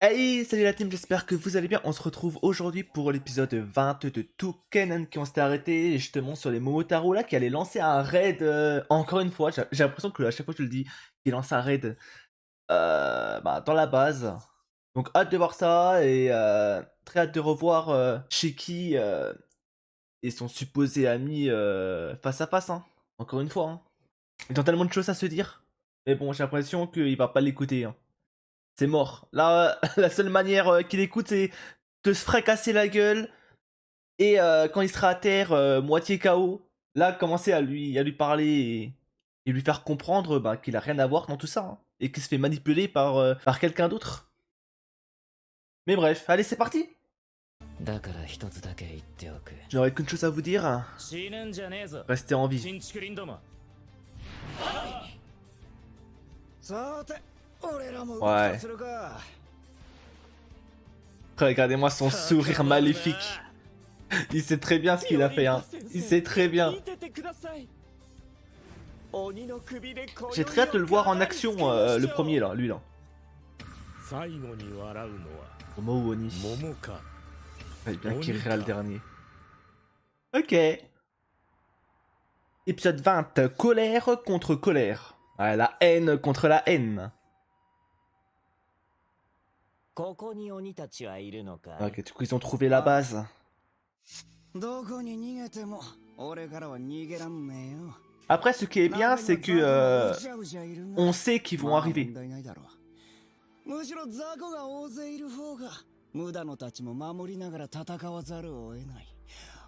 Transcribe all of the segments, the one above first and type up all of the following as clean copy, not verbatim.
Hey, salut la team, j'espère que vous allez bien. On se retrouve aujourd'hui pour l'épisode 20 de Touken qui on s'était arrêté justement sur les Momotaro là qui allait lancer un raid encore une fois. J'ai l'impression que à chaque fois que je le dis, il lance un raid dans la base. Donc hâte de voir ça et très hâte de revoir Shiki et son supposé ami face à face. Hein. Encore une fois. Hein. Ils ont tellement de choses à se dire. Mais bon, j'ai l'impression qu'il va pas l'écouter. Hein. C'est mort. Là, la seule manière qu'il écoute, c'est de se fracasser la gueule. Et quand il sera à terre, moitié KO, là, commencer à lui parler et lui faire comprendre qu'il a rien à voir dans tout ça. Hein, et qu'il se fait manipuler par quelqu'un d'autre. Mais bref, allez, c'est parti. Je n'aurais qu'une chose à vous dire. Restez en vie. Ouais. Regardez-moi son sourire maléfique. Il sait très bien ce qu'il a fait, hein. Il sait très bien. J'ai très hâte de le voir en action, le premier là, lui là. Momo ou Oni. Fallait bien qu'il rira le dernier. Ok. Épisode 20, colère contre colère. Ouais, la haine contre la haine. Ok, du coup ils ont trouvé la base. Après, ce qui est bien, c'est que on sait qu'ils vont arriver.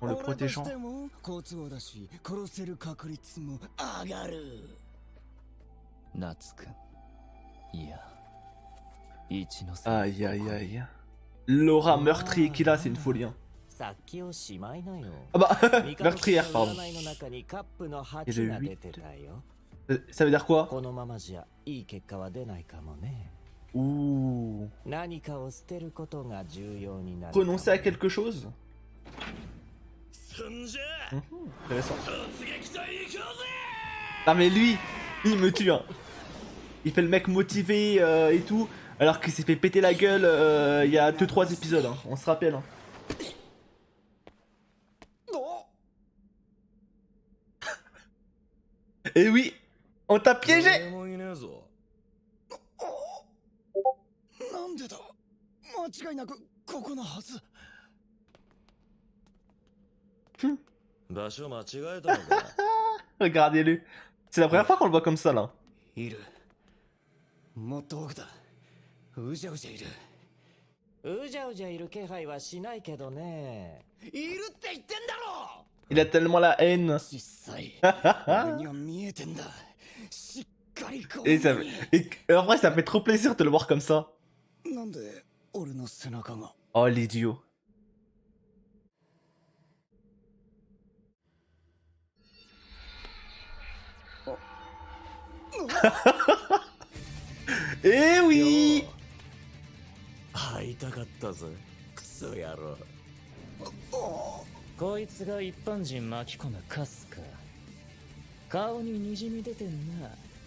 En le protégeant. Aïe aïe aïe. L'aura meurtrier qu'il a, c'est une folie. Hein. Ah bah, meurtrière, pardon. Et le 8. Ça veut dire quoi? Ouh. Renoncer à quelque chose? Intéressant. Ah mais lui, il me tue. Hein. Il fait le mec motivé et tout, alors qu'il s'est fait péter la gueule il y a 2-3 épisodes. Hein. On se rappelle. Hein. Et oui, on t'a piégé. Regardez-le. C'est la première fois qu'on le voit comme ça là. Il a tellement la haine. Et en vrai, ça fait trop plaisir de le voir comme ça. Oh, l'idiot. Eh oui!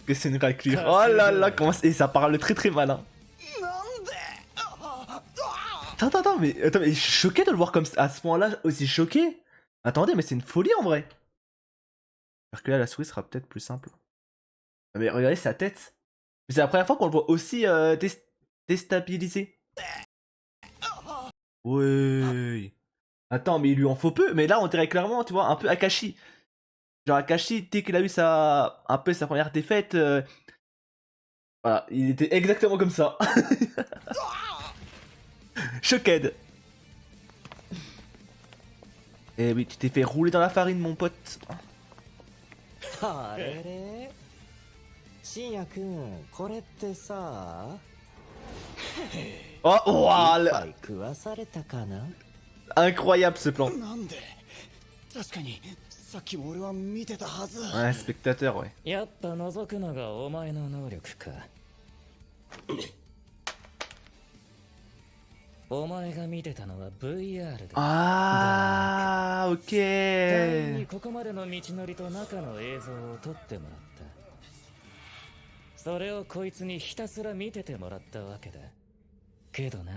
Que c'est une raclure. Oh là là, comment et ça parle très très mal. Hein. Attends, mais je suis choqué de le voir comme ça, à ce point-là, aussi choqué. Attendez, mais c'est une folie en vrai. J'espère que là, la souris sera peut-être plus simple. Mais regardez sa tête. C'est la première fois qu'on le voit aussi déstabilisé. Ouais. Attends, mais il lui en faut peu. Mais là, on dirait clairement, tu vois, un peu Akashi. Genre Akashi, dès qu'il a eu un peu sa première défaite, voilà, il était exactement comme ça. Shocked. Eh oui, tu t'es fait rouler dans la farine, mon pote. Oh, wow, incroyable ce plan. Ouais, spectateur, ouais. Ah, ok. けどな、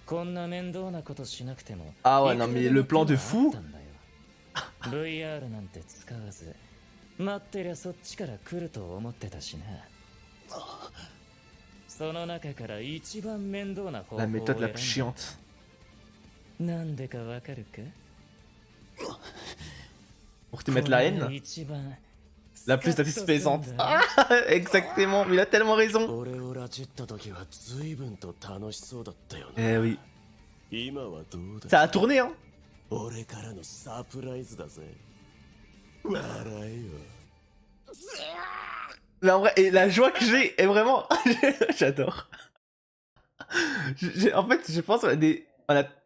こんな面倒なことしなくても Ah ouais, non mais le plan de fou. VR なんて使わず待ってりゃそっちから来ると思ってたしな。その中から一番面倒な方法 La を méthode la 選 plus んだ。 chiante. なんでかわかるか？ Pour te mettre la これ haine. が一番 La plus スカッとすん satisfaisante. だよ。 Ah, exactement, il a tellement raison. 俺を拉致った時は随分と楽しそうだったよな。 Eh oui. 今はどうだ？ Ça a tourné, hein. 俺からのサプライズだぜ。笑えよ。 Mais en vrai, et la joie que j'ai est vraiment... J'adore. En fait, je pense qu'on a des...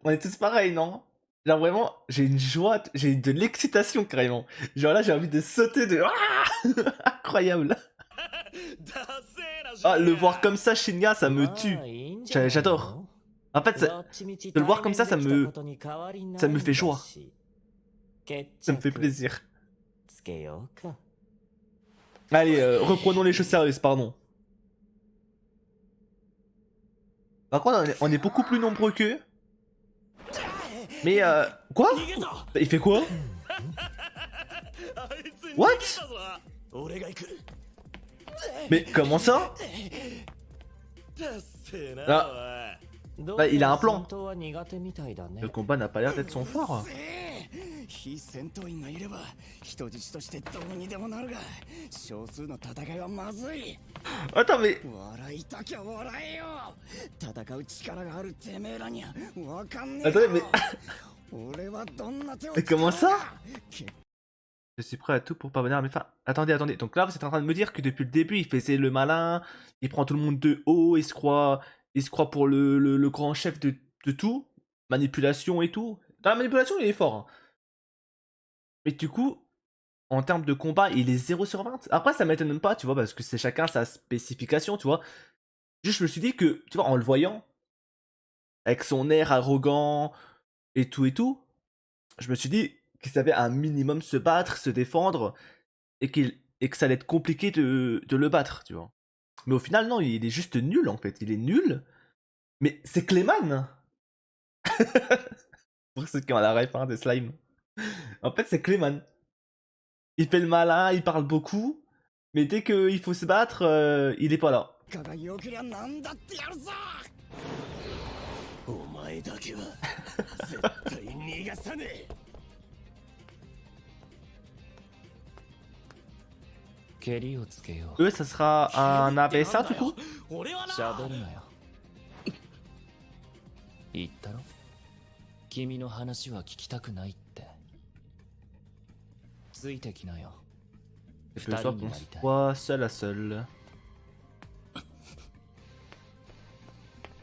on est tous pareils, non? Genre vraiment, j'ai une joie, j'ai de l'excitation carrément. Genre là, j'ai envie de sauter de... Ah incroyable. Ah, le voir comme ça, Shinya, ça me tue. J'adore. En fait, de le voir comme ça me fait joie. Ça me fait plaisir. Allez, reprenons les choses sérieuses, pardon. Par contre, on est beaucoup plus nombreux qu'eux. Mais quoi? Il fait quoi? What? Mais comment ça? Là, il a un plan. Le combat n'a pas l'air d'être son fort. 非戦闘員がいれば人質としてどうにでもなるが少数の戦いはまずい。 Attends, mais... 笑いたきゃ笑えよ。戦う力があるてめえらにはわかんねえ。 Attendez, mais... 俺はどんな手を Mais comment ça? Je suis prêt à tout pour parvenir à mes fins. Attendez, attendez. Donc là, vous êtes en train de me dire que depuis le début, il faisait le malin, il prend tout le monde de haut, il se croit pour le grand chef de tout. Manipulation et tout. Dans la manipulation, il est fort. Hein. Mais du coup, en termes de combat, il est 0 sur 20. Après, ça m'étonne même pas, tu vois, parce que c'est chacun sa spécification, tu vois. Juste, je me suis dit que, tu vois, en le voyant, avec son air arrogant et tout, je me suis dit qu'il savait un minimum se battre, se défendre, et que ça allait être compliqué de le battre, tu vois. Mais au final, non, il est juste nul, en fait. Il est nul, mais c'est Clayman. Pour ceux qui ont la ref hein, de Slime. En fait, c'est Clayman. Il fait le malin, il parle beaucoup, mais dès qu'il faut se battre, il est pas là. がよけりゃなんだってやるぞ。お前だけは絶対逃がさねえ。 蹴りをつけよ Eux, ça sera un ABS1 du coup? 俺はう。な。喋るなよ。言ったろ？君の話は聞きたくないって。ついてきなよ。 C'est le soir qu'on soit seul à seul.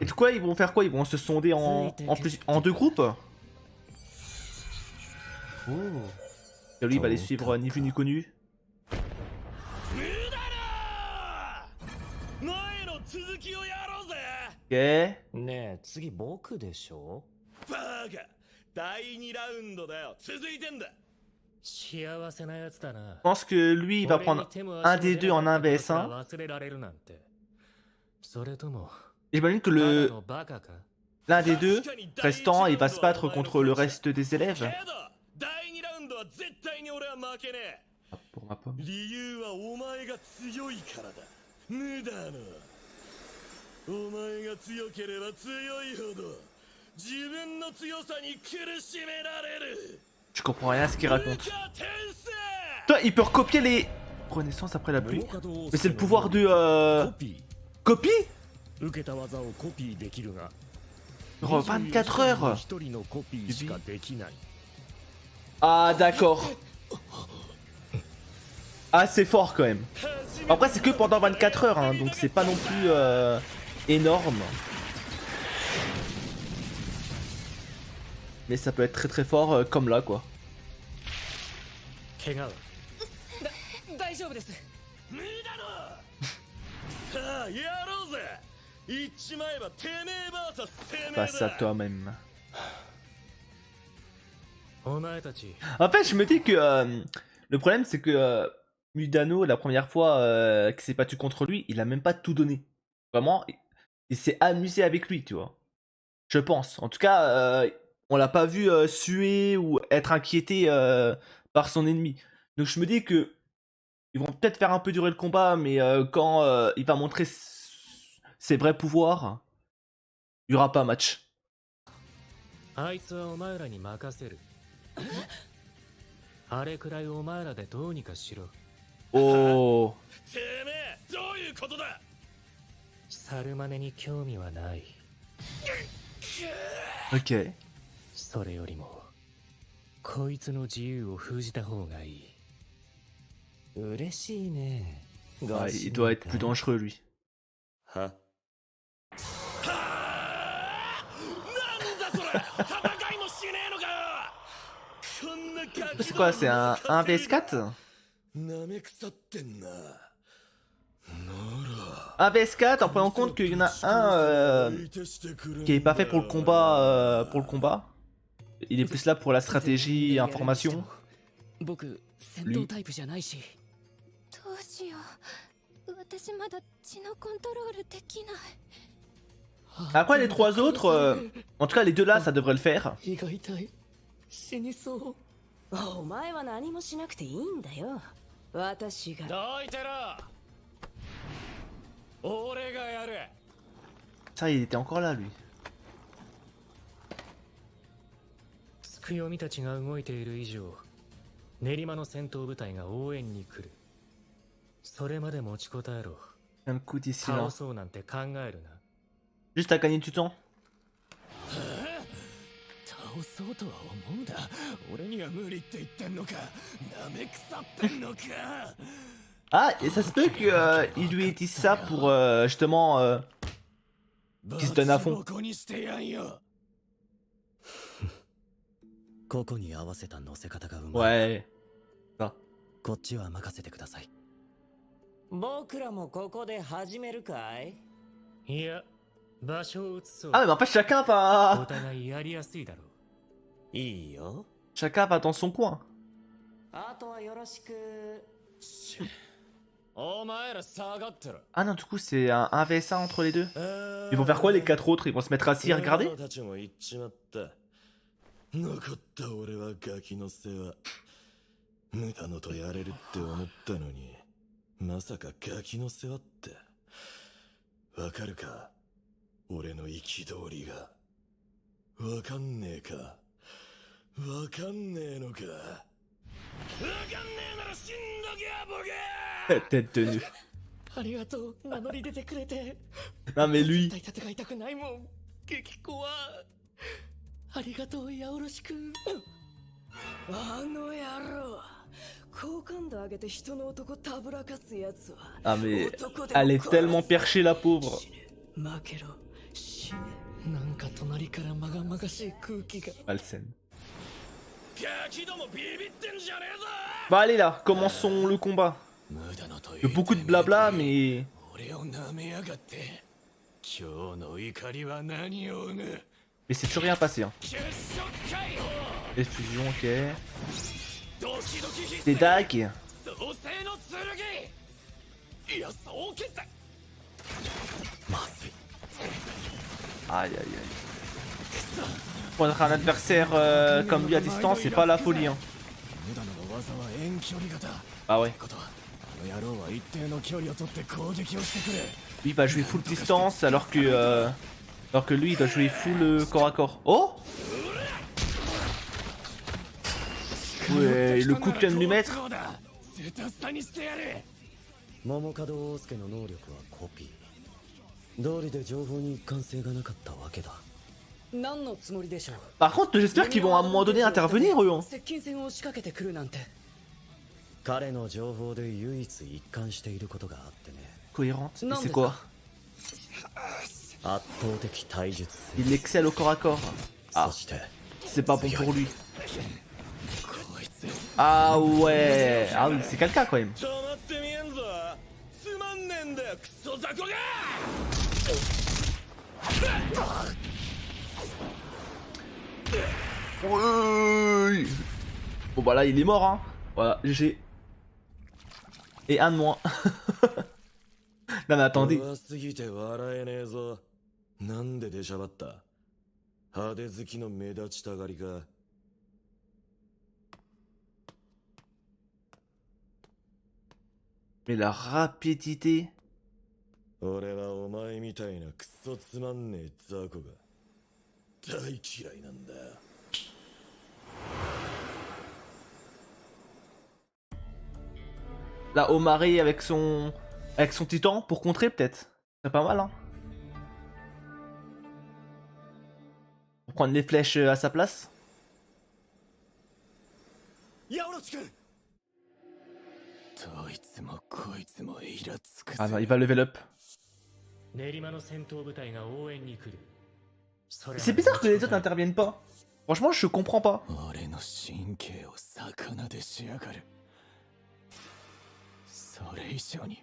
Et du coup, ils vont faire quoi? Ils vont se sonder en deux groupes? Oh. Et lui, il va les suivre ni vu ni connu. 前の続きをやろうぜ。 Ok. ねえ、次僕でしょ？バカ。第2ラウンドだよ。続いてんだ。幸せなやつだな。 Je pense que lui, il va prendre un des deux en ABS1. 忘れられるなんて。それとも Et j'imagine que ただのバカか？ l'un des deux restant, il va se battre contre le reste des élèves. けど第2ラウンドは絶対に俺は負けねえ。 Ah, pour ma pomme. 理由はお前が強いからだ。無駄の。お前が強ければ強いほど自分の強さに苦しめられる。 Je comprends rien à ce qu'il raconte. Toi, il peut recopier les renaissances après la pluie. Mais c'est le pouvoir de copie? 受けた技をコピーできるが Genre 24 heures. 一人のコピーしかできない。 Ah d'accord. Ah c'est fort quand même. Après c'est que pendant 24 heures hein, donc c'est pas non plus énorme. Mais ça peut être très très fort comme là quoi. 怪我は大丈夫です。無駄の。さあやろうぜ。言っちまえばてめえ VS てめえだ。 Face à toi-même. お前たち。 En fait je me dis que le problème c'est que Mudano la première fois qu'il s'est battu contre lui il a même pas tout donné. Vraiment il s'est amusé avec lui, tu vois. Je pense. En tout cas, on l'a pas vu suer ou être inquiété par son ennemi. Donc je me dis que ils vont peut-être faire un peu durer le combat, mais quand il va montrer ses vrais pouvoirs, il y aura pas match. あいつはお前らに任せる。あれくらいお前らでどうにかしろ。 Oh. てめえどういうことだ。猿真似に興味はない。 Ok. それよりもこいつの自由を封じた方がいい。嬉しいね。 Ouais, il doit être plus dangereux lui. はなんだそれ戦いもしねえのかよ。こんなガキ C'est quoi, c'est un 1vs4? なめ腐ってんな。 1vs4 en prenant en compte qu'il y en a un qui est pas fait pour le combat, Il est plus là pour la stratégie, information. 僕戦闘タイプじゃないし。どうしよう。私まだ血のコントロールできない。 Après les trois autres, en tout cas les deux là, ça devrait le faire. 胃が痛い。死にそう。お前は何もしなくていいんだよ。私が。どいてろ。俺がやる。 Ça, il était encore là lui. つくよみたちが動いている以上、練馬の戦闘部隊が応援に来る。それまで持ちこたえろ。 Un coup d'ici 倒 là. そうなんて考えるな。 Juste à gagner du temps. 倒そうとは思うんだ。俺には無理って言ってんのか。なめ腐ってんのか。 Ah, et ça se peut qu'il lui ait dit ça pour justement qu'il se donne à fond. ボコにしてやんよ。ここに合わせた乗せ方がうまい。 Ouais. Ça. こっちは任せてください。僕らもここで始めるかい。いや、場所を移そう。 Ah, mais en fait, chacun お va, 互いやりやすいだろう。いいよ。 chacun va dans son coin. あとはよろしく。お前ら下がってろ。 Ah non, du coup, c'est un 1vs1 entre les deux. Ils vont faire quoi les quatre autres? Ils vont se mettre assis et regarder? たちも行っちまった。残った俺はガキの世話。無駄のとやれるって思ったのに、まさかガキの世話って。わかるか？俺の憤りが。わかんねえか。わかんねえのか。わかんねえなら死んどけやボケ。 Tête de nu. ありがとう。名乗り出てくれて。 Non, mais lui. 絶対戦いたくないもん。激怖。ありがとう、やおろしくん。あの野郎。好感度上げて人の男たぶらかすやつは。 Ah, mais elle est tellement perchée, la pauvre. 負けろ。死ね。なんか隣からまがまがしい空気が。 Malsaine. ガキどもビビってんじゃねえぞ。 Bah, allez là, commençons le combat. 無駄のと Il y a beaucoup de blabla, mais. 俺を舐めやがって。今日の怒りは何を生む。 Mais c'est toujours rien passé. Hein. 結束解放。 Les fusions, ok. ドキドキ必 Des dagues. 創世の剣。いや、そうけた。まずい。 Aïe aïe aïe. Prendre un adversaire comme lui à distance, c'est pas la folie. Hein. 無駄の技は遠距離型。 Ah ouais. ことはあの野郎は一定の距離を取って攻撃をしてくれ。 Lui il va jouer full distance alors que lui il doit jouer full corps à corps. Oh! Ouais, le coup qu'il vient de lui mettre. セタスタにしてやれ。桃門大介の能力はコピー。道理で情報に一貫性がなかったわけだ。何のつもりでしょう。 Par contre, j'espère qu'ils vont à un moment donné intervenir, eux. Hein. 接近戦を仕掛けてくるなんて。彼の情報で唯一一貫していることがあってね。 Cohérente. Mais c'est quoi? 圧倒的体術性。 Il excelle au corps à corps. Ah, そして c'est pas bon pour lui. Ah ouais. Ah oui, c'est quelqu'un quand même. 止まってみえんぞ。つまんねえんだよクソ雑魚が。 Ouais. Bon bah là il est mort hein. Voilà, GG. Et un de moins. Non mais attendez. 怖すぎて笑えねえぞ。なんで出しゃばった？派手好きの目立ちたがりか。Mais la rapidité. 俺はお前みたいなクソつまんねえ雑魚が大嫌いなんだ。La Omari avec son titan pour contrer peut-être. C'est pas mal hein. Pour prendre les flèches à sa place. ヤオロチ君どいつもこいつもイラつくぜ Ah non, il va level up. 練馬の戦闘部隊が応援に来る。C'est bizarre que les autres n'interviennent pas. Franchement, je comprends pas. 俺の神経を魚でしやがる。それ以上に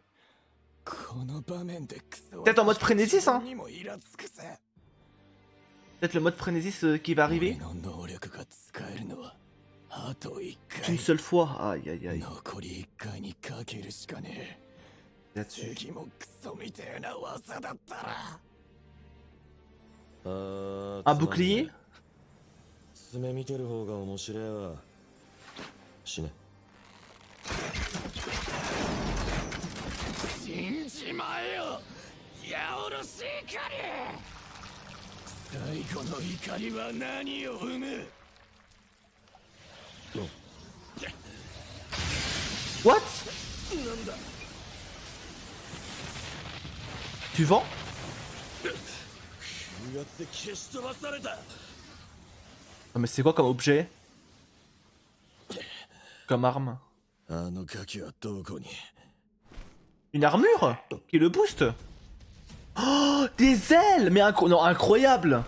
この場面でクソ Peut-être en mode Frénésis, hein. にもイラつくぜ。 Peut-être le mode Frénésis qui va 俺 arriver. の能力が使えるのはあと1 Qu'une 回。 seule fois. Aïe aïe aïe. 残り1回にかけるしかねえ。 Là-dessus. 次もクソみてえな技だったら。Un Un bouclier. 爪見てる方が面白いわ。死ね。信じまえよヤオロシ怒り。最後の怒りは何を生む？ What? なんだ Tu vends? 風圧で消し飛ばされた。 Ah mais c'est quoi comme objet? Comme arme? あのガキはどこに？ Une armure? Qui le booste? Oh, des ailes! Mais non, incroyable!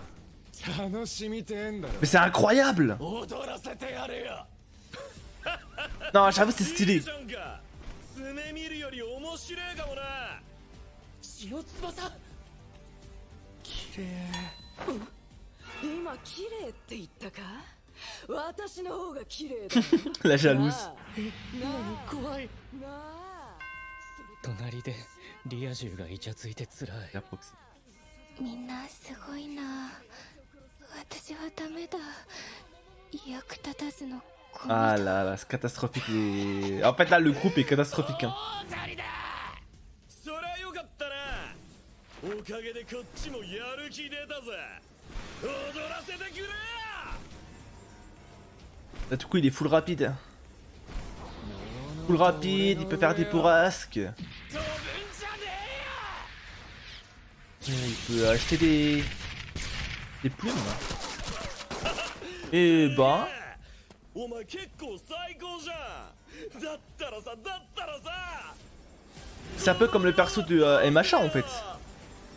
楽しみてえんだろ。 Mais c'est incroyable! 踊らせてやれよ。 Non, j'avoue, c'est いい stylé. じゃんか。爪見るより面白いかもな。白翼綺麗。今綺麗って言ったか？私の方が綺麗だ。 La jalouse. なあ怖い。なあ隣でリア充がイチャついてつらい。 La proxy. みんなすごいな。私はダメだ。役立たずのこの Ah là là, c'est catastrophique. En fait, là, le groupe est catastrophique. Hein. そりゃよかったな。おかげでこっちもやる気出たぜ。踊らせてくれよ。 Là, du coup, il est full rapide. Full rapide, il peut faire des bourrasques. 飛ぶんじゃね Il peut acheter des plumes. Et ben, えよ。お前結構最高じゃん。だったらさ。 c'est un peu comme le perso de MHA en fait.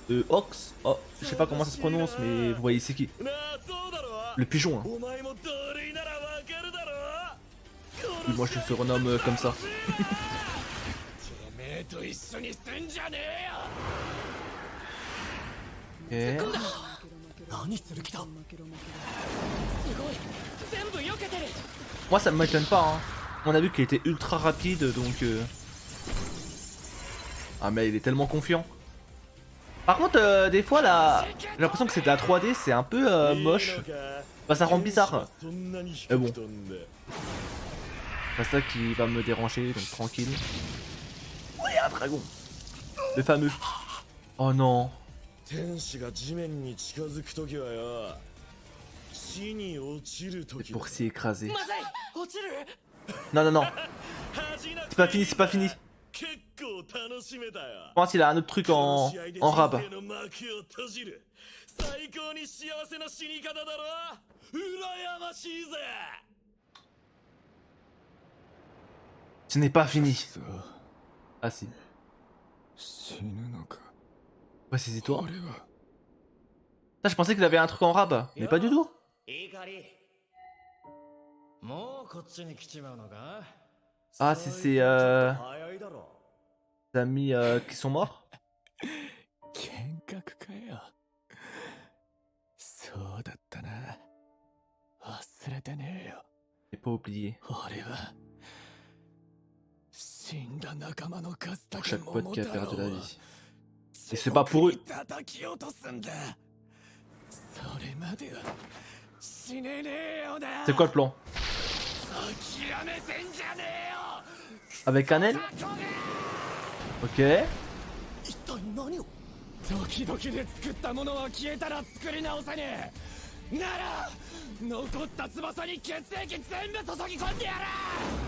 De Ox. Oh, je sais pas comment ça se prononce, mais vous voyez c'est qui. なあそうだろ。 Le pigeon. Hein. お前も同類ならわかるだろ。 Oui, moi je le surnomme comme ça. てめえと一緒にすんじゃねえよ。 Ok. 何する気だ。 Moi ça m'étonne pas. Hein. On a vu qu'il était ultra rapide donc. Ah, mais il est tellement confiant. Par contre, des fois là, j'ai l'impression que c'est de la 3D, c'est un peu moche. Bah, ça rend bizarre. Mais bon. C'est pas ça qui va me déranger, donc tranquille. Ouais, un dragon. Le fameux. Oh non. 天使が地面に近づくときはよ、地に落ちると C'est き pour s'y écraser. 落ちる Non, non, non. C'est pas fini, c'est pas fini. 結構楽しめたよ。 Je pense qu'il a un autre truc en rab. 人生の幕を閉じる最高に幸せな死に方だろ。羨ましいぜ。 Ce n'est pas fini. そう Ah si. 死ぬのか。 Ouais, c'est toi. 俺は Ça, je pensais qu'il avait un truc en rab. Mais pas du tout. いいかり。もうこっちに来ちまうのか？ Ah, c'est ses 早いだろ。 amis qui sont morts. 幻覚かよ。そうだったな。忘れてねえよ。 J'ai pas oublié. 俺は死んだ仲間の数だ Pour け chaque pote 桃 qui a 太郎 perdu la を vie. Et c'est pas pour eux. 叩き落とすんだ。それまでは死ねねえよな。 C'est quoi le plan? 諦めてんじゃねえよ。 Avec un N? Ok. 一体何を。ドキドキで作ったものは消えたら作り直せねえ。なら残った翼に血液全部注ぎ込んでやら。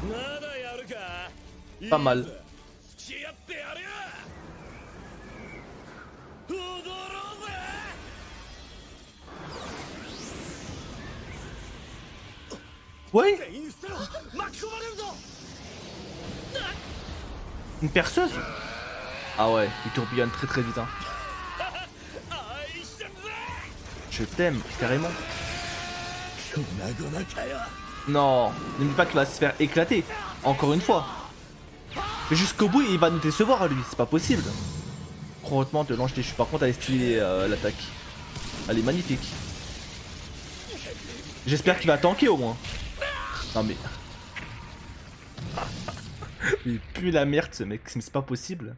まだやるか。 Pas mal. 付き合ってやるよ。踊ろうぜ。 Oui. 全員捨てろ。巻き込まれるぞ。 Une perceuse? Ah ouais, il tourbillonne très très vite. Hein. 愛してんぜ。 Je t'aime, carrément. 粉々かよ。 Non, n'oublie pas qu'il va se faire éclater. Encore une fois. Mais jusqu'au bout, il va nous décevoir à lui. C'est pas possible. Croisement de l'ange déchu. Par contre, elle est stylée l'attaque. Elle est magnifique. J'espère qu'il va tanker au moins. Non mais... Il pue la merde ce mec, mais c'est pas possible.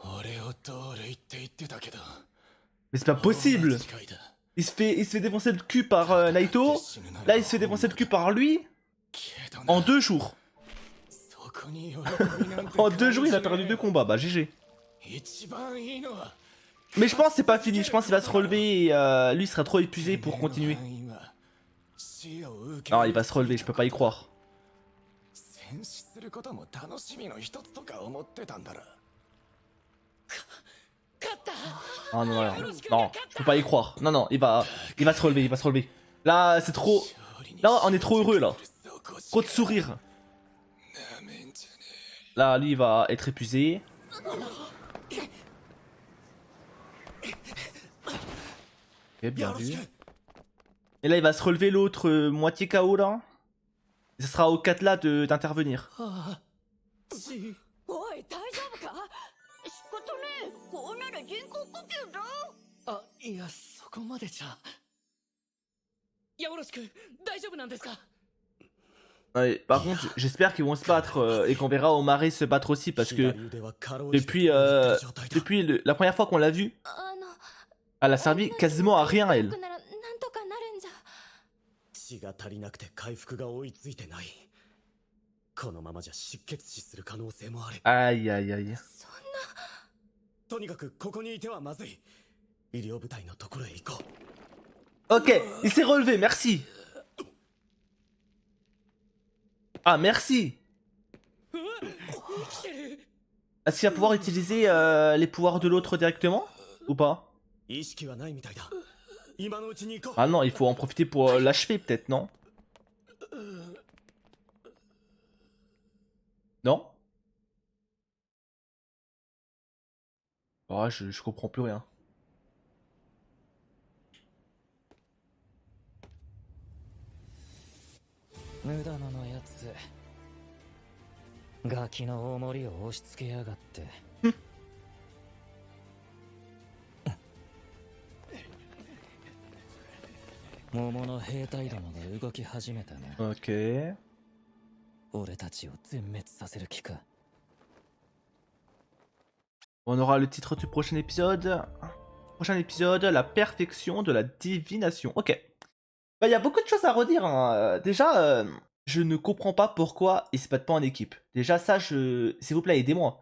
俺を通るって言ってたけど。 Mais c'est pas possible. Il se fait défoncer le cul par Naito. Là, il se fait défoncer le cul par lui. En 2 jours. En 2 jours, il a perdu 2 combats. Bah, GG. Mais je pense que c'est pas fini. Je pense qu'il va se relever et lui, il sera trop épuisé pour continuer. Non, il va se relever. Je peux pas y croire. Ah non, non, non, je peux pas y croire. Non, non, il va se relever, il va se relever. Là, c'est trop... Là, on est trop heureux, là. Trop de sourires. Là, lui, il va être épuisé. Ok, bien vu. Et là, il va se relever l'autre moitié KO, là. Et ce sera au 4 là d'intervenir. おい大丈夫か。仕方ねえ、こんなら人工呼吸だ。あ、いや、そこまでじゃ。ヤオロシ君、大丈夫なんですか。 Ouais, par contre, j'espère qu'ils vont se battre et qu'on verra Omare se battre aussi parce que depuis la première fois qu'on l'a vu, elle a servi quasiment à rien elle. 血が足りなくて回復が追いついてない。このままじゃ失血死する可能性もある。 Aïe aïe aïe. とにかくここにいてはまずい。医療部隊のところへ行こう。Ok, il s'est relevé, merci. Ah, merci. Est-ce qu'il va pouvoir utiliser les pouvoirs de l'autre directement ou pas? 意識はないみたいだ。今のうちに行こう。 Ah non, il faut en profiter pour l'achever peut-être, non? Non? Oh, je comprends plus rien. 無駄なのやつ。ガキの重りを押し付けやがって。桃の兵隊どもが動き始めたね。Ok. 俺たちを全滅させる気か。 On aura le titre du prochain épisode. Prochain épisode, la perfection de la divination. Ok. Bah, y a beaucoup de choses à redire. Hein. Déjà, je ne comprends pas pourquoi ils se battent pas en équipe. Déjà, ça, s'il vous plaît, aidez-moi.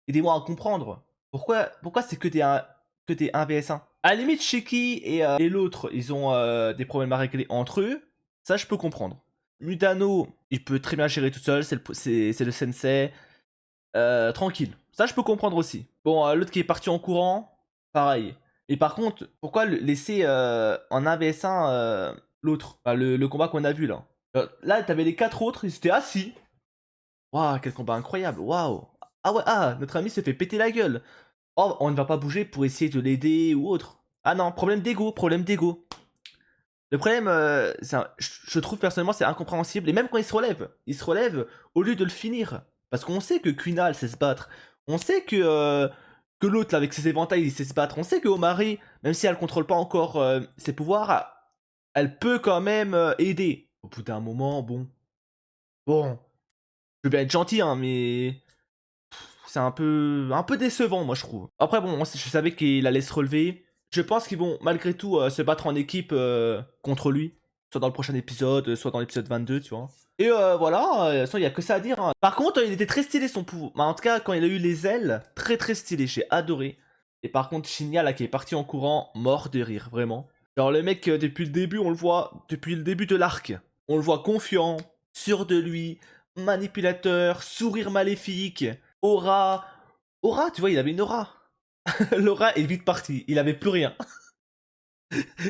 Aidez-moi à comprendre. Pourquoi c'est que des 1 vs 1. À la limite, Shiki et l'autre, ils ont des problèmes à régler entre eux. Ça, je peux comprendre. Mutano, il peut très bien gérer tout seul. C'est le sensei. Tranquille. Ça, je peux comprendre aussi. Bon, l'autre qui est parti en courant, pareil. Et par contre, pourquoi laisser en 1 vs 1 l'autre, le combat qu'on a vu là. Là, t'avais les 4 autres, ils étaient assis. Waouh, quel combat incroyable. Waouh. Ah ouais, notre ami se fait péter la gueule. Oh, on ne va pas bouger pour essayer de l'aider ou autre. Ah non, problème d'ego, problème d'ego. Le problème, je trouve personnellement, c'est incompréhensible. Et même quand il se relève au lieu de le finir. Parce qu'on sait que Kuina, elle sait se battre. On sait que l'autre, avec ses éventails, il sait se battre. On sait que Omari, même si elle contrôle pas encore ses pouvoirs, elle peut quand même aider. Au bout d'un moment, bon. Bon. Je veux bien être gentil, hein, mais... C'est un peu décevant, moi, je trouve. Après, bon, je savais qu'il allait se relever. Je pense qu'ils vont malgré tout se battre en équipe contre lui. Soit dans le prochain épisode, soit dans l'épisode 22, tu vois. Et voilà, de toute façon, il n'y a que ça à dire. Hein. Par contre, il était très stylé son pouvoir. Bah, en tout cas, quand il a eu les ailes, très très stylé, j'ai adoré. Et par contre, Shinya, là, qui est parti en courant, mort de rire, vraiment. Genre, le mec, depuis le début, on le voit, depuis le début de l'arc, on le voit confiant, sûr de lui, manipulateur, sourire maléfique, aura. Aura, tu vois, il avait une aura. L'aura est vite partie, il avait plus rien.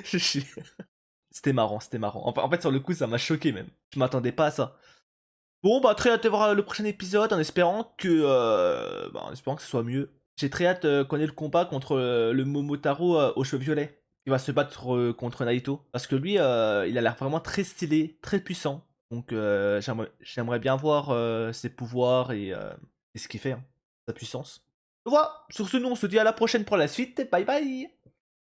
Je suis. C'était marrant, c'était marrant. En fait, sur le coup, ça m'a choqué même. Je m'attendais pas à ça. Bon, bah, très hâte de voir le prochain épisode en espérant que, en espérant que ce soit mieux. J'ai très hâte qu'on ait le combat contre le Momotaro aux cheveux violets. Il va se battre contre Naito. Parce que lui, il a l'air vraiment très stylé, très puissant. Donc, j'aimerais bien voir ses pouvoirs et ce qu'il fait, hein, sa puissance. Voilà, sur ce, nous, on se dit à la prochaine pour la suite. Bye bye!